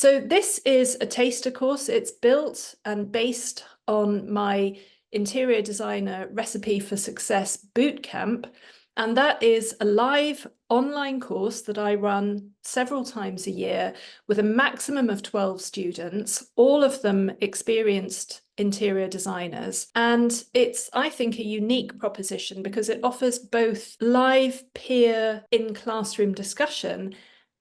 So this is a taster course. It's built and based on my interior designer recipe for success bootcamp. And that is a live online course that I run several times a year with a maximum of 12 students, all of them experienced interior designers. And it's, I think, a unique proposition because it offers both live peer in-classroom discussion,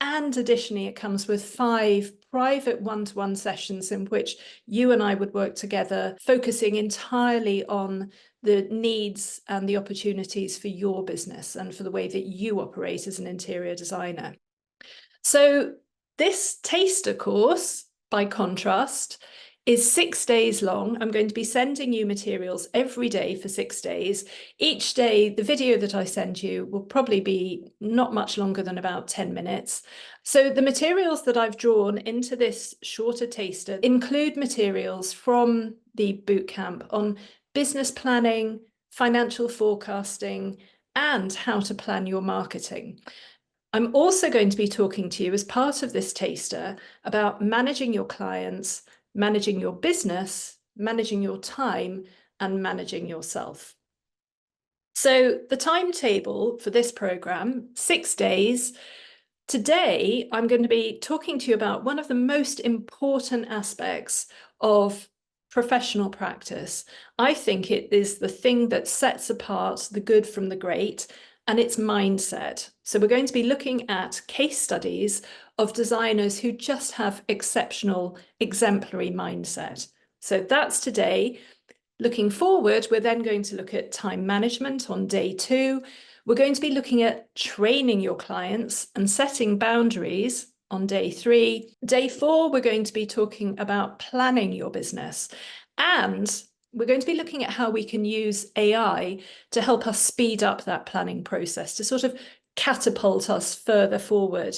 and additionally, it comes with 5 private one-to-one sessions in which you and I would work together, focusing entirely on the needs and the opportunities for your business and for the way that you operate as an interior designer. So this taster course, by contrast, is 6 days long. I'm going to be sending you materials every day for 6 days. Each day, the video that I send you will probably be not much longer than about 10 minutes. So the materials that I've drawn into this shorter taster include materials from the bootcamp on business planning, financial forecasting, and how to plan your marketing. I'm also going to be talking to you as part of this taster about managing your clients, managing your business, managing your time, and managing yourself. So the timetable for this program, 6 days. Today, I'm going to be talking to you about one of the most important aspects of professional practice. I think it is the thing that sets apart the good from the great, and it's mindset. So we're going to be looking at case studies of designers who just have exceptional, exemplary mindset. So that's today. Looking forward, we're then going to look at time management on day 2. We're going to be looking at training your clients and setting boundaries on day 3. Day 4, we're going to be talking about planning your business. And we're going to be looking at how we can use AI to help us speed up that planning process, to sort of catapult us further forward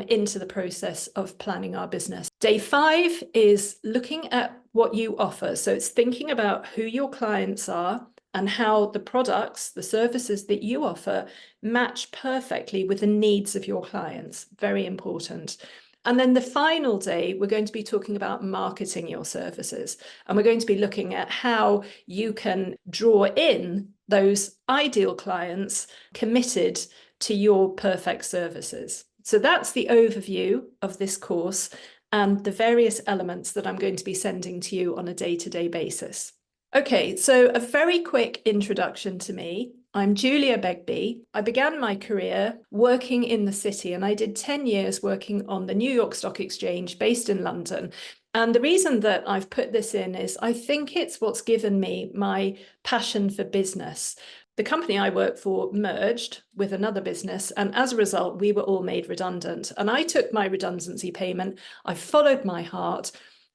into the process of planning our business. Day 5 is looking at what you offer. So it's thinking about who your clients are and how the products, the services that you offer match perfectly with the needs of your clients. Very important. And then the final day, we're going to be talking about marketing your services. And we're going to be looking at how you can draw in those ideal clients committed to your perfect services. So that's the overview of this course and the various elements that I'm going to be sending to you on a day-to-day basis. Okay, so a very quick introduction to me. I'm Julia Begbie. I began my career working in the city, and I did 10 years working on the New York Stock Exchange based in London. And the reason that I've put this in is I think it's what's given me my passion for business. The company I work for merged with another business, and as a result, we were all made redundant. And I took my redundancy payment, I followed my heart,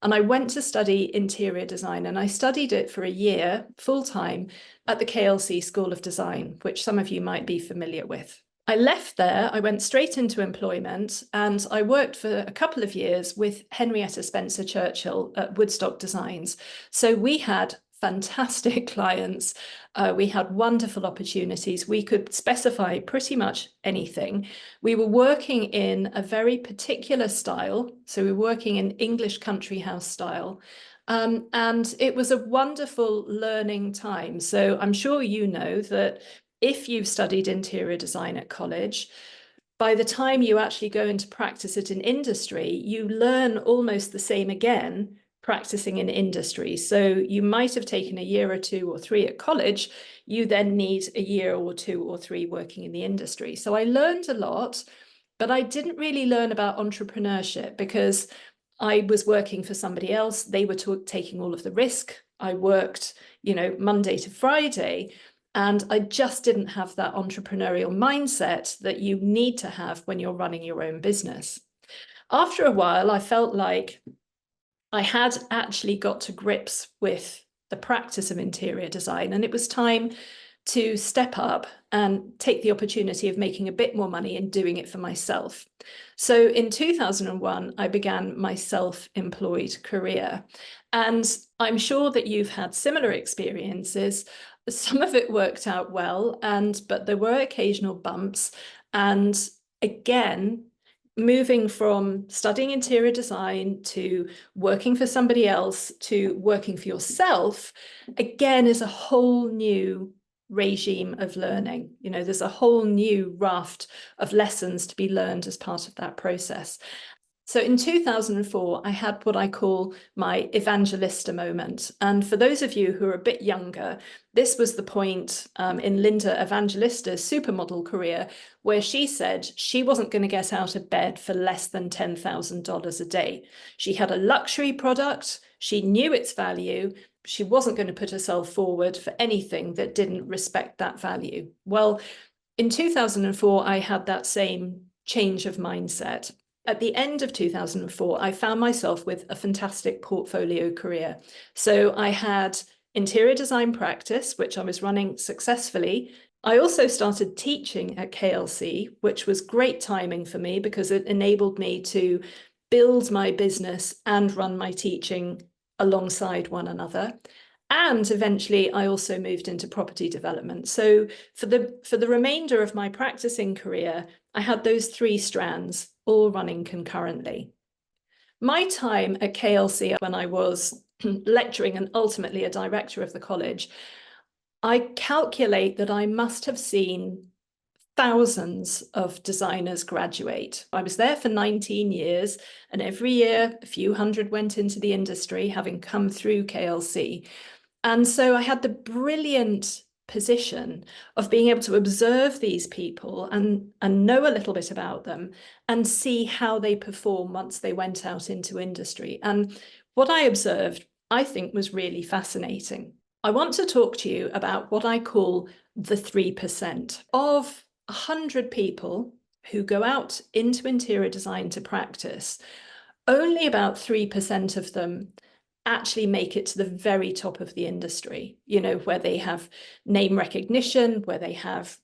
and I went to study interior design, and I studied it for a year full-time at the KLC School of Design, which some of you might be familiar with. I left there, I went straight into employment, and I worked for a couple of years with Henrietta Spencer Churchill at Woodstock Designs. So we had fantastic clients. We had wonderful opportunities. We could specify pretty much anything. We were working in a very particular style. So we were working in English country house style. And it was a wonderful learning time. So I'm sure you know that if you've studied interior design at college, by the time you actually go into practice at an industry, you learn almost the same again practicing in industry. So you might have taken a year or 2 or 3 at college. You then need a year or 2 or 3 working in the industry. So I learned a lot, but I didn't really learn about entrepreneurship because I was working for somebody else. They were taking all of the risk. I worked, Monday to Friday, and I just didn't have that entrepreneurial mindset that you need to have when you're running your own business. After a while, I felt like I had actually got to grips with the practice of interior design, and it was time to step up and take the opportunity of making a bit more money and doing it for myself. So in 2001, I began my self-employed career. And I'm sure that you've had similar experiences. Some of it worked out well, but there were occasional bumps. And again, moving from studying interior design to working for somebody else to working for yourself, again, is a whole new regime of learning. You know, there's a whole new raft of lessons to be learned as part of that process. So in 2004, I had what I call my Evangelista moment. And for those of you who are a bit younger, this was the point in Linda Evangelista's supermodel career where she said she wasn't going to get out of bed for less than $10,000 a day. She had a luxury product. She knew its value. She wasn't going to put herself forward for anything that didn't respect that value. Well, in 2004, I had that same change of mindset. At the end of 2004, I found myself with a fantastic portfolio career. So I had interior design practice, which I was running successfully. I also started teaching at KLC, which was great timing for me because it enabled me to build my business and run my teaching alongside one another. And eventually, I also moved into property development. So for the remainder of my practicing career, I had those three strands all running concurrently. My time at KLC, when I was lecturing and ultimately a director of the college, I calculate that I must have seen thousands of designers graduate. I was there for 19 years, and every year a few hundred went into the industry, having come through KLC. And so I had the brilliant position of being able to observe these people and know a little bit about them and see how they perform once they went out into industry. And what I observed, I think, was really fascinating. I want to talk to you about what I call the 3%. Of 100 people who go out into interior design to practice, only about 3% of them actually make it to the very top of the industry, you know, where they have name recognition, where they have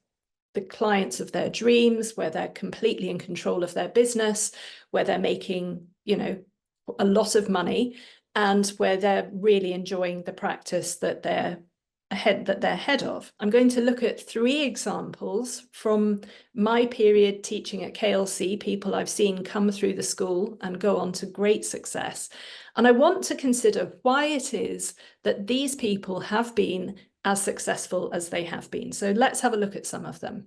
the clients of their dreams, where they're completely in control of their business, where they're making, you know, a lot of money, and where they're really enjoying the practice that they're head of. I'm going to look at 3 examples from my period teaching at KLC, people I've seen come through the school and go on to great success. And I want to consider why it is that these people have been as successful as they have been. So let's have a look at some of them.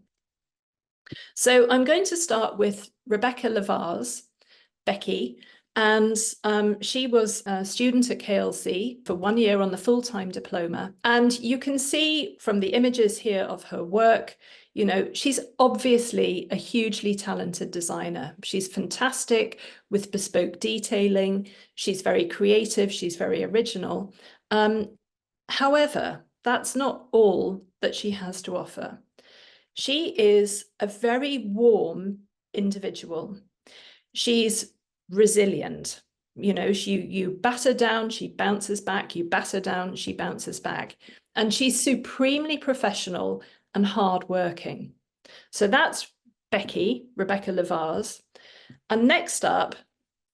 So I'm going to start with Rebecca Lavars, Becky, and she was a student at KLC for 1 year on the full-time diploma. And you can see from the images here of her work, you know, she's obviously a hugely talented designer. She's fantastic with bespoke detailing. She's very creative. She's very original. However, that's not all that she has to offer. She is a very warm individual. She's resilient. You know, you batter down, she bounces back, you batter down, she bounces back. And she's supremely professional and hardworking. So that's Becky, Rebecca Lavars. And next up,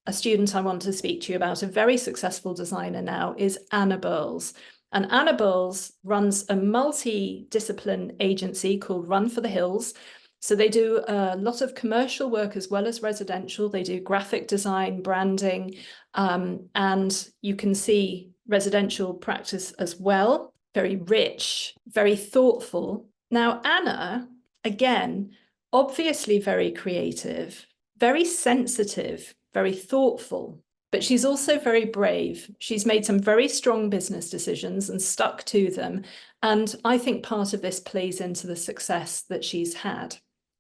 a student I want to speak to you about, a very successful designer now, is Anna Burles. And Anna Burles runs a multi-discipline agency called Run for the Hills. So they do a lot of commercial work as well as residential. They do graphic design, branding, and you can see residential practice as well. Very rich, very thoughtful. Now, Anna, again, obviously very creative, very sensitive, very thoughtful, but she's also very brave. She's made some very strong business decisions and stuck to them. And I think part of this plays into the success that she's had.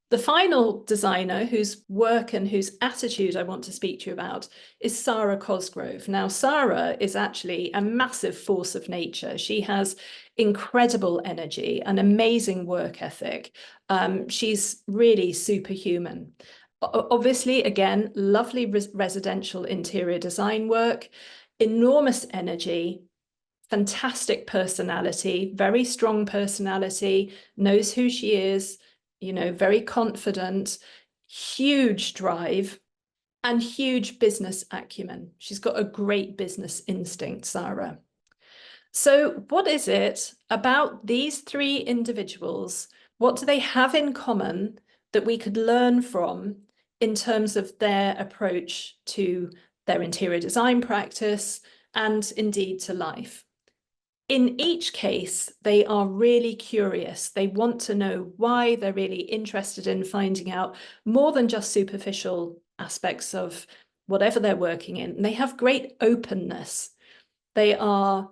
The final designer whose work and whose attitude I want to speak to you about is Sarah Cosgrove. Now, Sarah is actually a massive force of nature. She has incredible energy, an amazing work ethic. She's really superhuman. Obviously, again, lovely residential interior design work, enormous energy, fantastic personality, very strong personality, knows who she is, you know, very confident, huge drive, and huge business acumen. She's got a great business instinct, Sarah. So what is it about these 3 individuals? What do they have in common that we could learn from in terms of their approach to their interior design practice and indeed to life. In each case, they are really curious. They want to know why. They're really interested in finding out more than just superficial aspects of whatever they're working in. And they have great openness. They are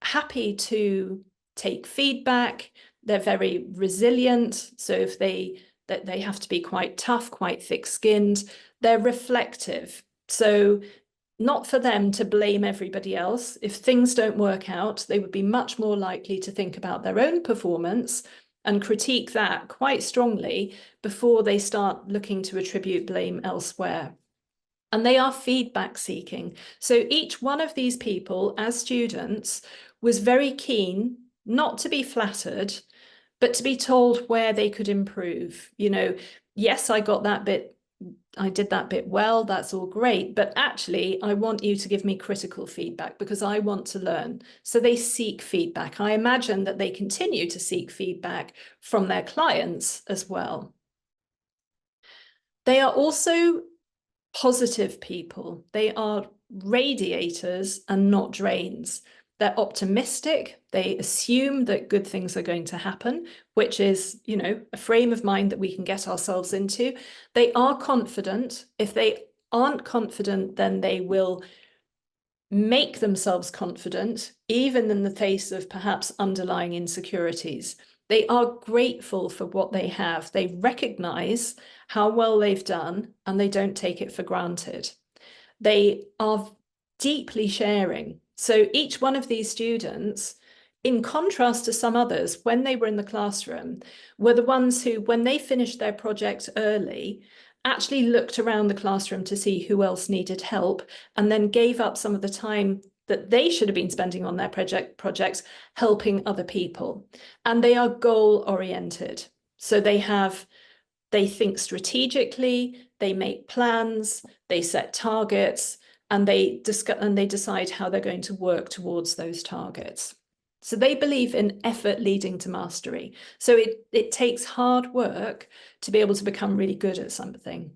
happy to take feedback. They're very resilient. So if they have to be quite tough, quite thick-skinned. They're reflective. So not for them to blame everybody else. If things don't work out, they would be much more likely to think about their own performance and critique that quite strongly before they start looking to attribute blame elsewhere. And they are feedback seeking. So each one of these people, as students, was very keen not to be flattered, but to be told where they could improve. You know, yes, I did that bit well, that's all great, but actually I want you to give me critical feedback because I want to learn. So they seek feedback. I imagine that they continue to seek feedback from their clients as well. They are also positive people. They are radiators and not drains. They're optimistic. They assume that good things are going to happen, which is, you know, a frame of mind that we can get ourselves into. They are confident. If they aren't confident, then they will make themselves confident, even in the face of perhaps underlying insecurities. They are grateful for what they have. They recognize how well they've done and they don't take it for granted. They are deeply sharing. So each one of these students, in contrast to some others, when they were in the classroom, were the ones who, when they finished their project early, actually looked around the classroom to see who else needed help and then gave up some of the time that they should have been spending on their projects helping other people. And they are goal-oriented. So they think strategically, they make plans, they set targets, and they decide how they're going to work towards those targets. So they believe in effort leading to mastery. So it takes hard work to be able to become really good at something.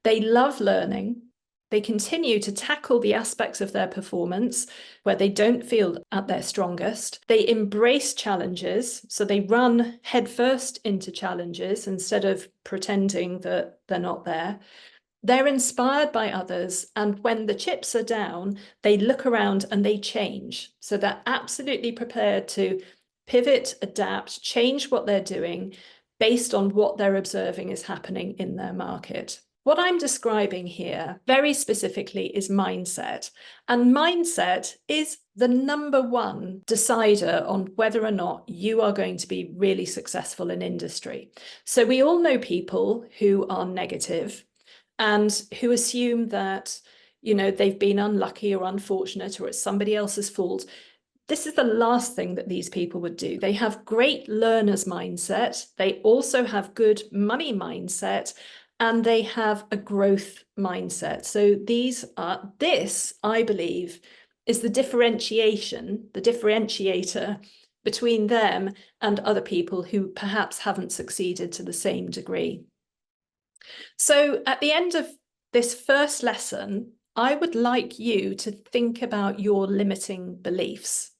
They love learning. They continue to tackle the aspects of their performance where they don't feel at their strongest. They embrace challenges. So they run headfirst into challenges instead of pretending that they're not there. They're inspired by others, and when the chips are down, they look around and they change. So they're absolutely prepared to pivot, adapt, change what they're doing based on what they're observing is happening in their market. What I'm describing here very specifically is mindset. And mindset is the -- decider on whether or not you are going to be really successful in industry. So we all know people who are negative and who assume that, you know, they've been unlucky or unfortunate or it's somebody else's fault. This is the last thing that these people would do. They have great learner's mindset. They also have good money mindset, and they have a growth mindset. So this, I believe, is the differentiator between them and other people who perhaps haven't succeeded to the same degree. So at the end of this first lesson, I would like you to think about your limiting beliefs.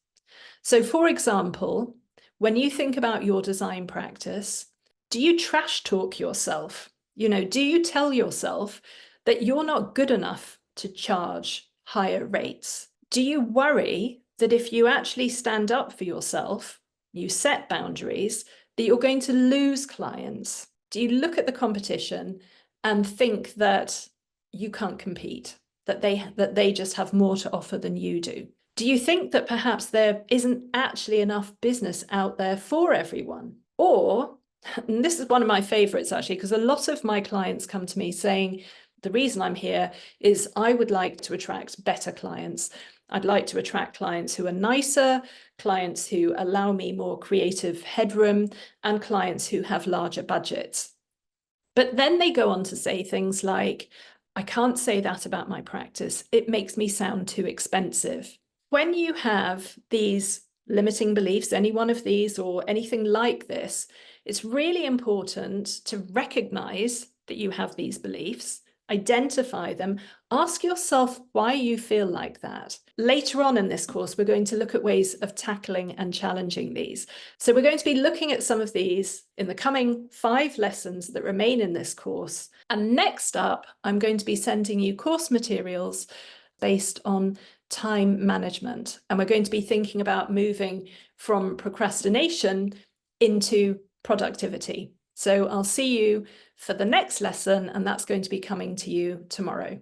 So for example, when you think about your design practice, do you trash talk yourself? You know, do you tell yourself that you're not good enough to charge higher rates? Do you worry that if you actually stand up for yourself, you set boundaries, that you're going to lose clients? Do you look at the competition and think that you can't compete, that they just have more to offer than you do? Do you think that perhaps there isn't actually enough business out there for everyone? Or, and this is one of my favorites actually, because a lot of my clients come to me saying, the reason I'm here is I would like to attract better clients. I'd like to attract clients who are nicer, clients who allow me more creative headroom, and clients who have larger budgets. But then they go on to say things like, I can't say that about my practice. It makes me sound too expensive. When you have these limiting beliefs, any one of these or anything like this, it's really important to recognize that you have these beliefs, identify them, ask yourself why you feel like that. Later on in this course, we're going to look at ways of tackling and challenging these. So we're going to be looking at some of these in the coming 5 lessons that remain in this course. And next up, I'm going to be sending you course materials based on time management. And we're going to be thinking about moving from procrastination into productivity. So I'll see you for the next lesson, and that's going to be coming to you tomorrow.